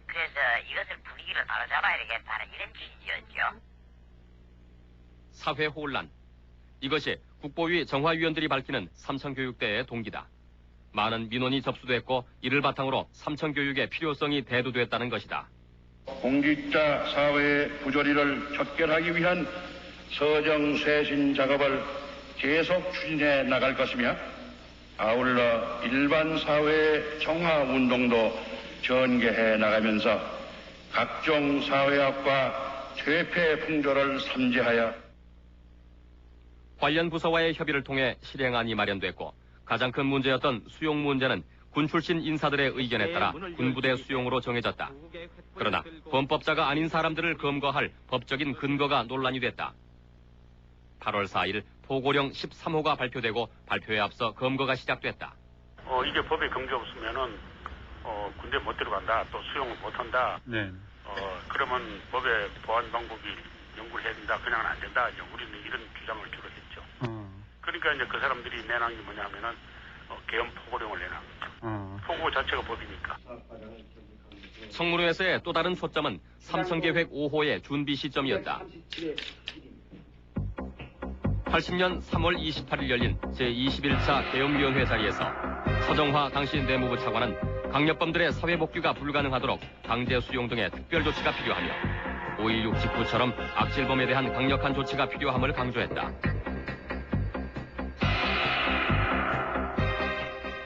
그래서 이것을 분위기를 바로잡아야 되겠다는 이런 취지였죠. 사회 혼란. 이것이 국보위 정화위원들이 밝히는 삼청교육대의 동기다. 많은 민원이 접수됐고 이를 바탕으로 삼청교육의 필요성이 대두됐다는 것이다. 공직자 사회의 부조리를 척결하기 위한 서정쇄신 작업을 계속 추진해 나갈 것이며 아울러 일반 사회의 정화운동도 전개해 나가면서 각종 사회학과 퇴폐 풍조를 삼재하여 관련 부서와의 협의를 통해 실행안이 마련됐고 가장 큰 문제였던 수용 문제는 군 출신 인사들의 의견에 따라 군부대 수용으로 정해졌다. 그러나 범법자가 아닌 사람들을 검거할 법적인 근거가 논란이 됐다. 8월 4일 포고령 13호가 발표되고 발표에 앞서 검거가 시작됐다. 이게 법에 근거 없으면은 군대 못 들어간다, 또 수용을 못 한다. 네. 그러면 법의 보완 방법이 연구를 해야 된다, 그냥은 안 된다. 이제 우리는 이런 주장을 주로 했죠. 그러니까 이제 그 사람들이 내놓은 게 뭐냐면은 계엄 포고령을 내놔. 포고 자체가 법이니까. 청문회에서의 또 다른 초점은 삼청계획 5호의 준비 시점이었다. 80년 3월 28일 열린 제21차 계엄위원회 자리에서 서정화 당시 내무부 차관은 강력범들의 사회복귀가 불가능하도록 강제 수용 등의 특별 조치가 필요하며 5.16 직후처럼 악질범에 대한 강력한 조치가 필요함을 강조했다.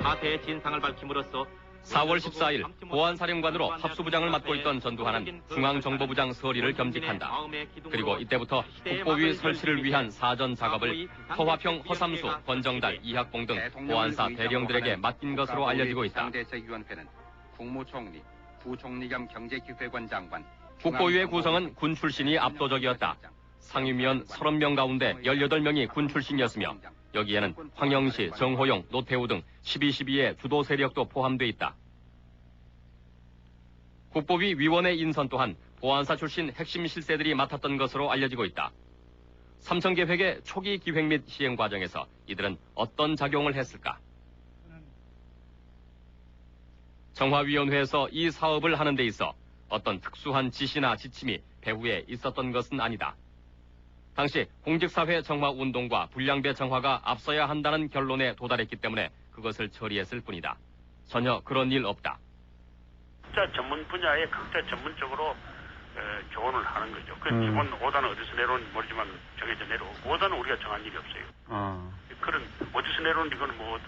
사태의 진상을 밝힘으로써 4월 14일 보안사령관으로 합수부장을 맡고 있던 전두환은 중앙정보부장 서리를 겸직한다. 그리고 이때부터 국보위 설치를 위한 사전 작업을 서화평, 허삼수, 권정달, 이학봉 등 보안사 대령들에게 맡긴 것으로 알려지고 있다. 상대책위원회는 국무총리, 부총리 겸 경제기획관 장관, 국보위의 구성은 군 출신이 압도적이었다. 상임위원 30명 가운데 18명이 군 출신이었으며 여기에는 황영시, 정호용, 노태우 등 12.12의 주도 세력도 포함돼 있다. 국보위 위원회 인선 또한 보안사 출신 핵심 실세들이 맡았던 것으로 알려지고 있다. 삼청계획의 초기 기획 및 시행 과정에서 이들은 어떤 작용을 했을까? 정화위원회에서 이 사업을 하는 데 있어 어떤 특수한 지시나 지침이 배후에 있었던 것은 아니다. 당시 공직사회 정화 운동과 불량배 정화가 앞서야 한다는 결론에 도달했기 때문에 그것을 처리했을 뿐이다. 전혀 그런 일 없다. 각자 전문 분야에 각자 전문적으로 조언을 하는 거죠. 그 기본 오단은 어디서 내려오는지 모르지만 정해져 내려오고 오단은 우리가 정한 일이 없어요. 그런 어디서 내려오는 이건 뭐 어떤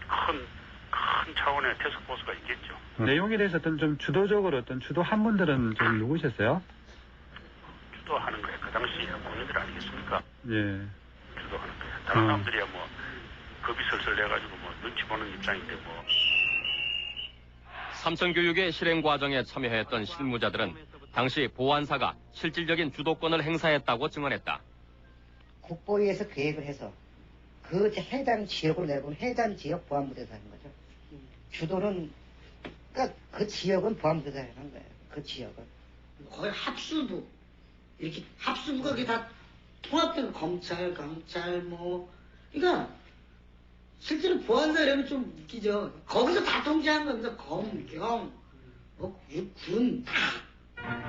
큰 차원의 태스크포스가 있겠죠. 내용에 대해서 어떤 좀 주도적으로 어떤 주도한 분들은 좀 누구셨어요? 주도하는 거예요. 그 당시 군인들 아니겠습니까? 예. 주도하는 거예요. 다른 사람들이야 뭐 겁이 설설 내가지고 뭐 눈치 보는 입장인데 뭐. 삼청교육의 실행 과정에 참여했던 실무자들은 당시 보안사가 실질적인 주도권을 행사했다고 증언했다. 국보위에서 계획을 해서 그 해당 지역으로 내려보면 해당 지역 보안부대에서 하는 거죠. 주도는 그러니까 그 지역은 보안부대에서 하는 거예요. 그 지역은. 거의 합수부 이렇게 합수부가 그게 다 통합된 검찰, 경찰 뭐 그러니까 실제로 보안사 이러면 좀 웃기죠. 거기서 다 통제한 겁니다. 검, 경, 뭐 군 다.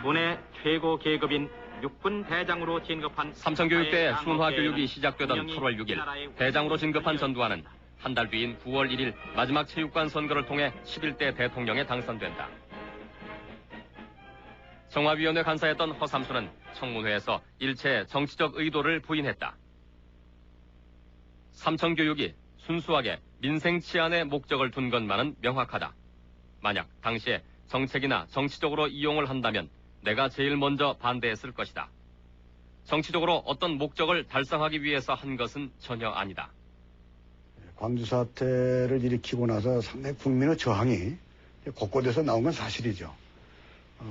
군의 최고 계급인 육군 대장으로 진급한 삼청교육대 순화교육이 시작되던 8월 6일 대장으로 진급한 전두환은 한 달 뒤인 9월 1일 마지막 체육관 선거를 통해 11대 대통령에 당선된다. 정화위원회 간사였던 허삼수는 청문회에서 일체 정치적 의도를 부인했다. 삼청교육이 순수하게 민생 치안의 목적을 둔 것만은 명확하다. 만약 당시에 정책이나 정치적으로 이용을 한다면 내가 제일 먼저 반대했을 것이다. 정치적으로 어떤 목적을 달성하기 위해서 한 것은 전혀 아니다. 광주 사태를 일으키고 나서 상당히 국민의 저항이 곳곳에서 나온 건 사실이죠.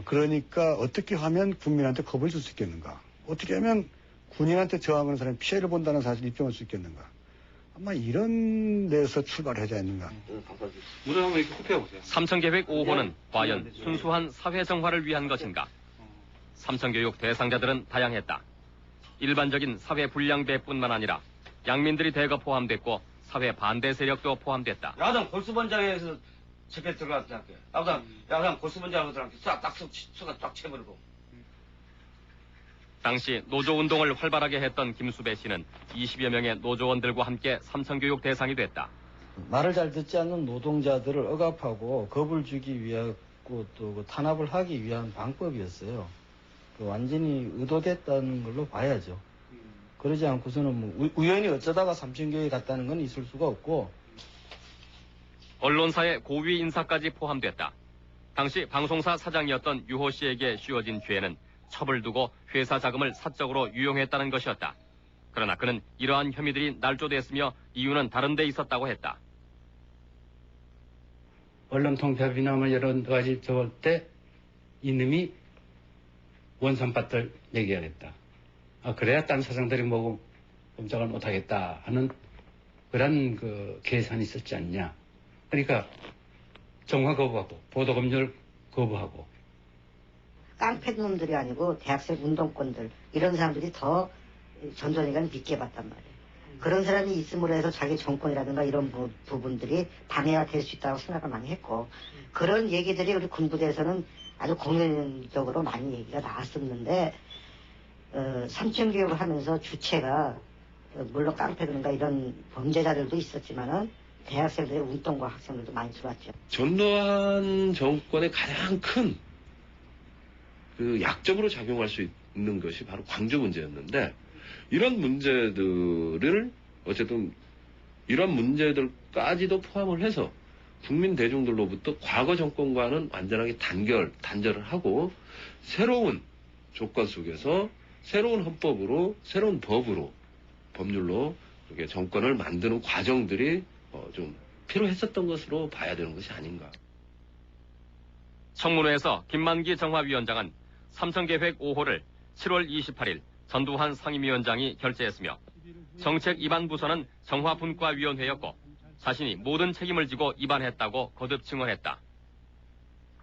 그러니까 어떻게 하면 국민한테 겁을 줄 수 있겠는가? 어떻게 하면 군인한테 저항하는 사람이 피해를 본다는 사실을 입증할 수 있겠는가? 아마 이런 데서 출발하지 않는가. 무대 한번 이렇게 굽혀보세요. 삼청계획 5호는 과연 순수한 사회정화를 위한 것인가? 삼청교육 대상자들은 다양했다. 일반적인 사회 불량배뿐만 아니라 양민들이 대거 포함됐고 사회 반대 세력도 포함됐다. 야당 골수번장에서 집에 들어갔다 할게. 야당 골수번장들한테 싹딱 수가 딱 채버리고. 당시 노조운동을 활발하게 했던 김수배 씨는 20여 명의 노조원들과 함께 삼청교육 대상이 됐다. 말을 잘 듣지 않는 노동자들을 억압하고 겁을 주기 위하고 또 탄압을 하기 위한 방법이었어요. 완전히 의도됐다는 걸로 봐야죠. 그러지 않고서는 뭐 우연히 어쩌다가 삼청교육에 갔다는 건 있을 수가 없고. 언론사의 고위 인사까지 포함됐다. 당시 방송사 사장이었던 유호 씨에게 씌워진 죄는 첩을 두고 회사 자금을 사적으로 유용했다는 것이었다. 그러나 그는 이러한 혐의들이 날조됐으며 이유는 다른 데 있었다고 했다. 언론 통폐합이나 뭐 여러 가지 저럴 때 이놈이 원산밭을 얘기하겠다. 그래야 딴 사장들이 뭐고 꼼짝을 못하겠다 하는 그런 그 계산이 있었지 않냐. 그러니까 정화 거부하고 보도검열 거부하고. 깡패놈들이 아니고 대학생 운동권들 이런 사람들이 더 전전이간 믿게 봤단 말이에요. 그런 사람이 있음으로 해서 자기 정권이라든가 이런 부분들이 방해가 될 수 있다고 생각을 많이 했고 그런 얘기들이 우리 군부대에서는 아주 공연적으로 많이 얘기가 나왔었는데 삼청교육을 하면서 주체가 물론 깡패들인가 이런 범죄자들도 있었지만은 대학생들의 운동과 학생들도 많이 들어왔죠. 전두환 정권의 가장 큰 그 약점으로 작용할 수 있는 것이 바로 광주 문제였는데 이런 문제들을 어쨌든 이런 문제들까지도 포함을 해서 국민 대중들로부터 과거 정권과는 완전하게 단절을 하고 새로운 조건 속에서 새로운 헌법으로 새로운 법률로 이렇게 정권을 만드는 과정들이 좀 필요했었던 것으로 봐야 되는 것이 아닌가. 청문회에서 김만기 정화위원장은 삼청계획 5호를 7월 28일 전두환 상임위원장이 결재했으며 정책 위반 부서는 정화분과위원회였고 자신이 모든 책임을 지고 위반했다고 거듭 증언했다.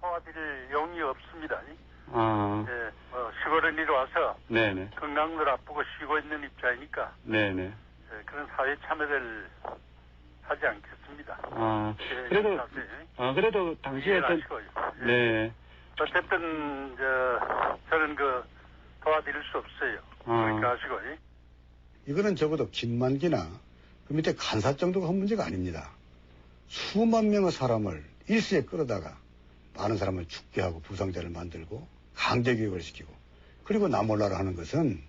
도와드릴 용이 없습니다. 시골에 내려와서 네네. 건강을 아프고 쉬고 있는 입장이니까 네네. 그런 사회 참여를 하지 않겠습니다. 그래도 당시에 네. 어쨌든 저는 도와드릴 수 없어요. 그러니까 아시고. 이거는 적어도 김만기나 그 밑에 간사 정도가 한 문제가 아닙니다. 수만 명의 사람을 일시에 끌어다가 많은 사람을 죽게 하고 부상자를 만들고 강제 교육을 시키고 그리고 나몰라라 하는 것은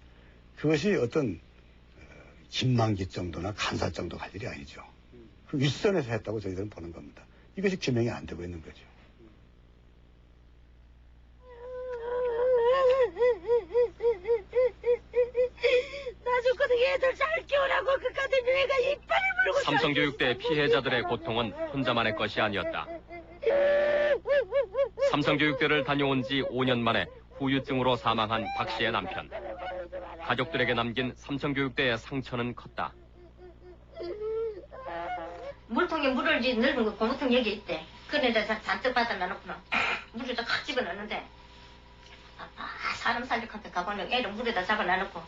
그것이 어떤 김만기 정도나 간사 정도 할 일이 아니죠. 그 윗선에서 했다고 저희들은 보는 겁니다. 이것이 규명이 안 되고 있는 거죠. 나 죽거든 애들 잘 키우라고 그까지 내가 이빨을 물고 삼성교육대 피해자들의 고통은 혼자만의 것이 아니었다. 삼성교육대를 다녀온 지 5년 만에 후유증으로 사망한 박 씨의 남편. 가족들에게 남긴 삼성교육대의 상처는 컸다. 물통에 물을 넣는 거 고무통 여기 있대. 그런데 잔뜩 받아 놔놓고는 물을 탁 집어넣는데 사람 살리한테 가보면 애를 물에다 잡아놔놓고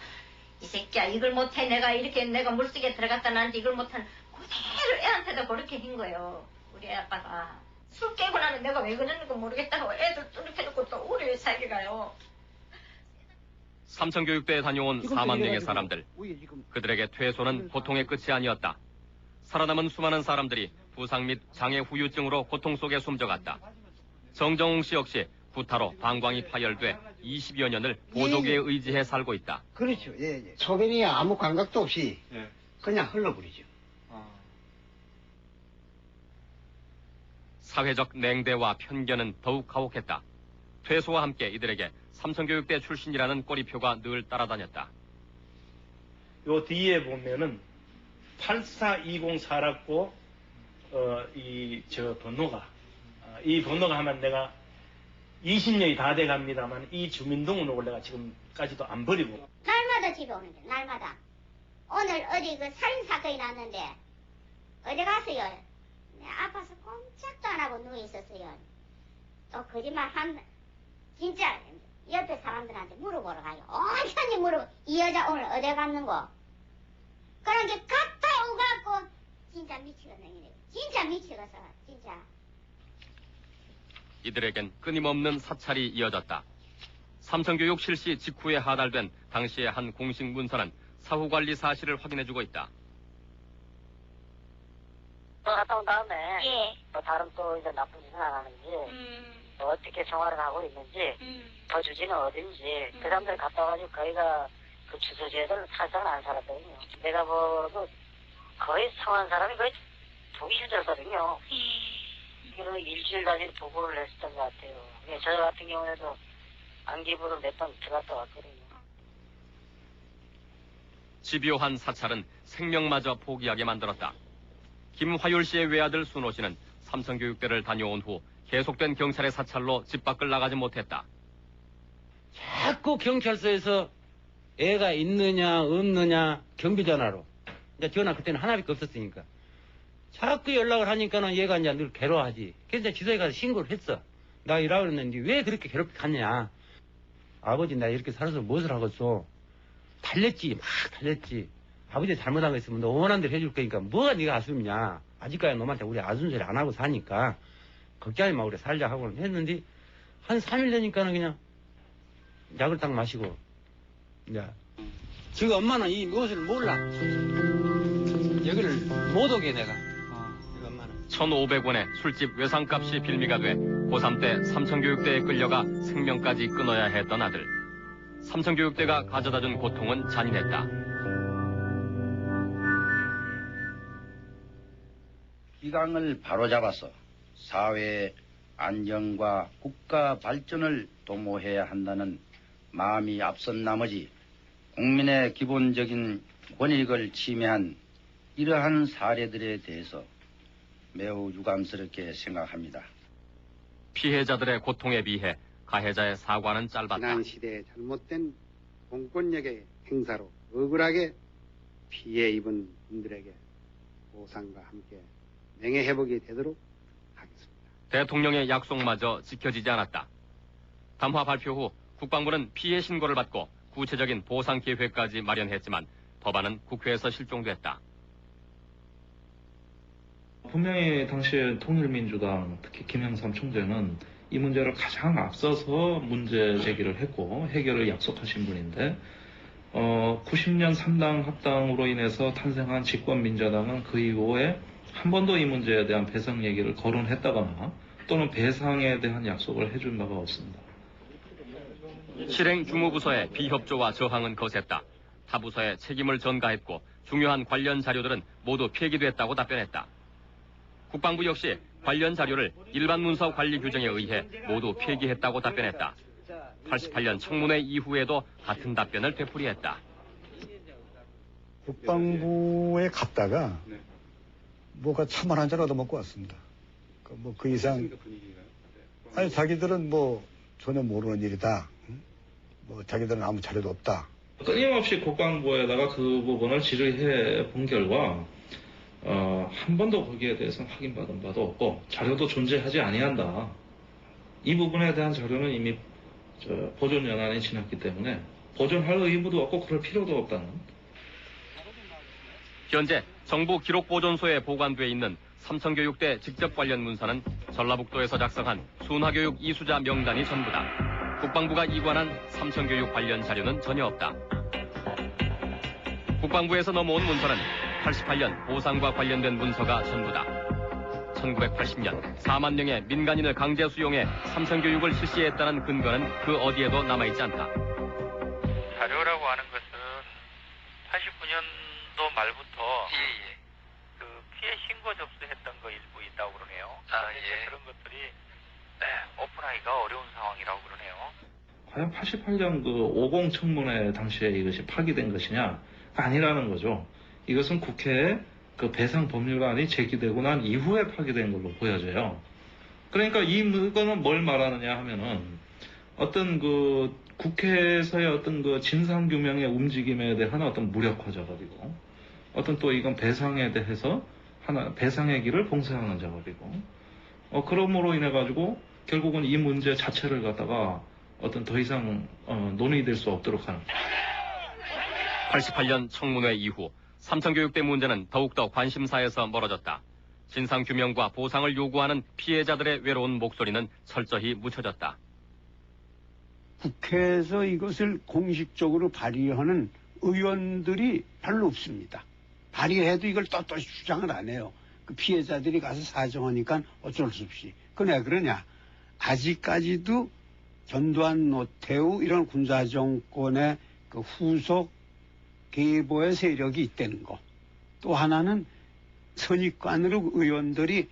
이 새끼야 이걸 못해 내가 물속에 들어갔다 나는데 이걸 못하는 그대로 애한테도 그렇게 한 거예요. 우리 애 아빠가 술 깨고 나면 내가 왜 그러는지 모르겠다고 애들 이렇게 놓고 또 우리 왜 살게 가요. 삼성교육대에 다녀온 4만 명의 사람들. 그들에게 퇴소는 고통의 끝이 아니었다. 살아남은 수많은 사람들이 부상 및 장애 후유증으로 고통 속에 숨져갔다. 정정웅 씨 역시 구타로 방광이 파열돼 20여 년을 보조기에 의지해 살고 있다. 그렇죠. 예. 소변이 아무 감각도 없이 그냥 흘러버리죠. 사회적 냉대와 편견은 더욱 가혹했다. 퇴소와 함께 이들에게 삼성교육대 출신이라는 꼬리표가 늘 따라다녔다. 요 뒤에 보면은 84204라고 이 번호가 하면 내가 20년이 다 돼갑니다만 이 주민등록을 내가 지금까지도 안 버리고. 날마다 집에 오는데 날마다. 오늘 어디 그 살인사건이 났는데 어디 갔어요? 아파서 꼼짝도 안 하고 누워 있었어요. 또 거짓말 진짜 옆에 사람들한테 물어보러 가요. 온전히 물어보. 이 여자 오늘 어디 갔는고? 그런 게 갔다 오갖고 진짜 미치겠네. 진짜 미치겠어. 진짜. 이들에겐 끊임없는 사찰이 이어졌다. 삼성교육 실시 직후에 하달된 당시의 한 공식 문서는 사후관리 사실을 확인해주고 있다. 갔다 온 다음에 또 다른 또 이제 나쁜 짓은 안 하는지 또 어떻게 생활을 하고 있는지 더 주지는 어딘지 그 사람들 갔다 와가지고 거기가 그 주소지에들 살짝은 안 살았거든요. 내가 보고 거의 성한 사람이 거의 보기 힘들거든요. 이런 일주일 단위로 보고를 했었던 것 같아요. 저 같은 경우에도 안기부를 몇 번 들어갔다 왔거든요. 집요한 사찰은 생명마저 포기하게 만들었다. 김화율 씨의 외아들 순호 씨는 삼성교육대를 다녀온 후 계속된 경찰의 사찰로 집 밖을 나가지 못했다. 자꾸 경찰서에서 애가 있느냐 없느냐 경비전화로. 이제 전화 그때는 하나밖에 없었으니까. 자꾸 연락을 하니까는 얘가 이제 늘 괴로워하지. 그래서 지도에 가서 신고를 했어. 나 일하고 있는데 왜 그렇게 괴롭게 갔냐. 아버지 나 이렇게 살아서 무엇을 하겠어. 달랬지. 막 달랬지. 아버지 잘못한 거 있으면 너 원하는 대로 해줄 거니까 뭐가 네가 아쉽냐. 아직까지 너한테 우리 아순소리 안 하고 사니까 걱정하지 마 우리 살자 하고는 했는데 한 3일 되니까는 그냥 약을 딱 마시고. 야. 지금 엄마는 이 무엇을 몰라. 여기를 못 오게 내가. 1,500원의 술집 외상값이 빌미가 돼 고3 때 삼성교육대에 끌려가 생명까지 끊어야 했던 아들. 삼성교육대가 가져다준 고통은 잔인했다. 기강을 바로잡아서 사회의 안정과 국가 발전을 도모해야 한다는 마음이 앞선 나머지 국민의 기본적인 권익을 침해한 이러한 사례들에 대해서 매우 유감스럽게 생각합니다. 피해자들의 고통에 비해 가해자의 사과는 짧았다. 지난 시대의 잘못된 공권력의 행사로 억울하게 피해 입은 분들에게 보상과 함께 명예회복이 되도록 하겠습니다. 대통령의 약속마저 지켜지지 않았다. 담화 발표 후 국방부는 피해 신고를 받고 구체적인 보상 계획까지 마련했지만 법안은 국회에서 실종됐다. 분명히 당시에 통일민주당, 특히 김영삼 총재는 이 문제를 가장 앞서서 문제 제기를 했고 해결을 약속하신 분인데 90년 3당 합당으로 인해서 탄생한 집권민자당은 그 이후에 한 번도 이 문제에 대한 배상 얘기를 거론했다거나 또는 배상에 대한 약속을 해준 바가 없습니다. 실행 주무부서의 비협조와 저항은 거셌다. 타 부서에 책임을 전가했고 중요한 관련 자료들은 모두 폐기됐다고 답변했다. 국방부 역시 관련 자료를 일반 문서 관리 규정에 의해 모두 폐기했다고 답변했다. 88년 청문회 이후에도 같은 답변을 되풀이했다. 국방부에 갔다가 뭐가 차만 한 잔 얻어먹고 왔습니다. 뭐 그 이상 아니 자기들은 뭐 전혀 모르는 일이다. 뭐 자기들은 아무 자료도 없다. 끊임없이 국방부에다가 그 부분을 질의해 본 결과 한 번도 거기에 대해서 확인받은 바도 없고 자료도 존재하지 아니한다. 이 부분에 대한 자료는 이미 보존 연한이 지났기 때문에 보존할 의무도 없고 그럴 필요도 없다는. 현재 정부 기록보존소에 보관돼 있는 삼성교육대 직접 관련 문서는 전라북도에서 작성한 순화교육 이수자 명단이 전부다. 국방부가 이관한 삼성교육 관련 자료는 전혀 없다. 국방부에서 넘어온 문서는 1988년 보상과 관련된 문서가 전부다. 1980년 4만 명의 민간인을 강제 수용해 삼성교육을 실시했다는 근거는 그 어디에도 남아있지 않다. 자료라고 하는 것은 89년도 말부터 그 피해 신고 접수했던 거 일부 있다고 그러네요. 그런 것들이 오픈하기가 어려운 상황이라고 그러네요. 과연 88년 그 50 청문회 당시에 이것이 파기된 것이냐? 아니라는 거죠. 이것은 국회에 그 배상 법률안이 제기되고 난 이후에 파기된 걸로 보여져요. 그러니까 이거는 뭘 말하느냐 하면은 어떤 그 국회에서의 어떤 그 진상규명의 움직임에 대한 어떤 무력화 작업이고 어떤 또 이건 배상에 대해서 배상의 길을 봉쇄하는 작업이고 그러므로 인해 가지고 결국은 이 문제 자체를 갖다가 어떤 더 이상 논의될 수 없도록 하는 88년 청문회 이후 삼성교육대 문제는 더욱더 관심사에서 멀어졌다. 진상규명과 보상을 요구하는 피해자들의 외로운 목소리는 철저히 묻혀졌다. 국회에서 이것을 공식적으로 발의하는 의원들이 별로 없습니다. 발의해도 이걸 떳떳이 주장을 안 해요. 그 피해자들이 가서 사정하니까 어쩔 수 없이. 왜 그러냐. 아직까지도 전두환, 노태우 이런 군사정권의 그 후속 계보의 세력이 있다는 거. 또 하나는 선입관으로 의원들이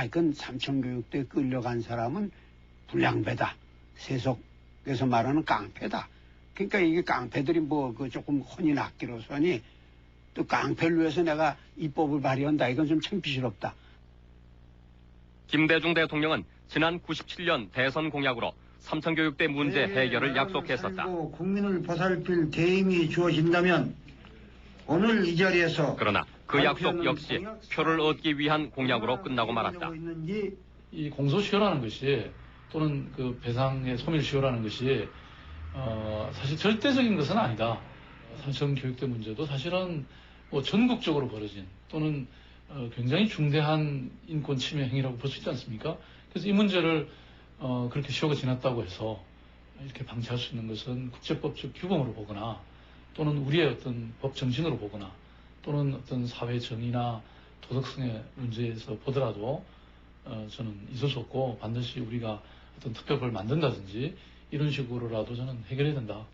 이건 삼청교육대에 끌려간 사람은 불량배다. 세속에서 말하는 깡패다. 그러니까 이게 깡패들이 조금 혼이 났기로서니 또 깡패를 위해서 내가 입법을 발의한다. 이건 좀 창피스럽다. 김대중 대통령은 지난 97년 대선 공약으로 삼청교육대 문제 해결을 약속했었다. 국민을 보살필 대임이 주어진다면 오늘 이 자리에서 그러나 그 약속 역시 표를 얻기 위한 공약으로 끝나고 말았다. 이 공소시효라는 것이 또는 그 배상의 소멸시효라는 것이 사실 절대적인 것은 아니다. 삼청교육대 문제도 사실은 전국적으로 벌어진 또는 굉장히 중대한 인권 침해 행위라고 볼 수 있지 않습니까? 그래서 이 문제를 그렇게 시효가 지났다고 해서 이렇게 방치할 수 있는 것은 국제법적 규범으로 보거나 또는 우리의 어떤 법 정신으로 보거나 또는 어떤 사회 정의나 도덕성의 문제에서 보더라도 저는 있을 수 없고 반드시 우리가 어떤 특별법을 만든다든지 이런 식으로라도 저는 해결해야 된다.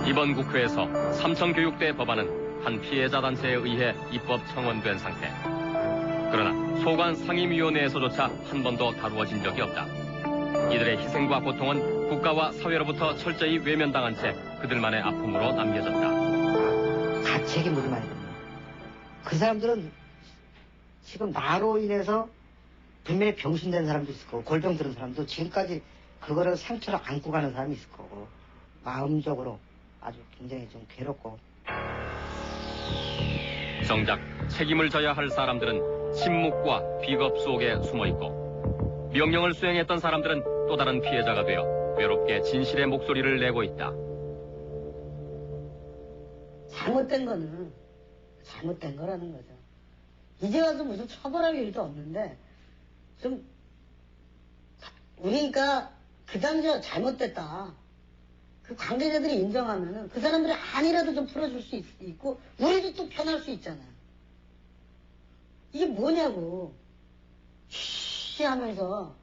이번 국회에서 삼청교육대 법안은 한 피해자 단체에 의해 입법 청원된 상태. 그러나 소관 상임위원회에서조차 한 번도 다루어진 적이 없다. 이들의 희생과 고통은 국가와 사회로부터 철저히 외면당한 채 그들만의 아픔으로 남겨졌다. 다 책임을 져야 됩니다. 그 사람들은 지금 나로 인해서 분명히 병신된 사람도 있을 거고 골병 들은 사람도 지금까지 그거를 상처를 안고 가는 사람이 있을 거고 마음적으로 아주 굉장히 좀 괴롭고. 정작 책임을 져야 할 사람들은 침묵과 비겁 속에 숨어있고 명령을 수행했던 사람들은 또 다른 피해자가 되어 외롭게 진실의 목소리를 내고 있다. 잘못된 거는 잘못된 거라는 거죠. 이제 와서 무슨 처벌할 일도 없는데 좀 우리가 그 당시에 잘못됐다. 그 관계자들이 인정하면은 그 사람들이 안이라도 좀 풀어줄 수 있고 우리도 또 편할 수 있잖아요. 이게 뭐냐고 쉬 하면서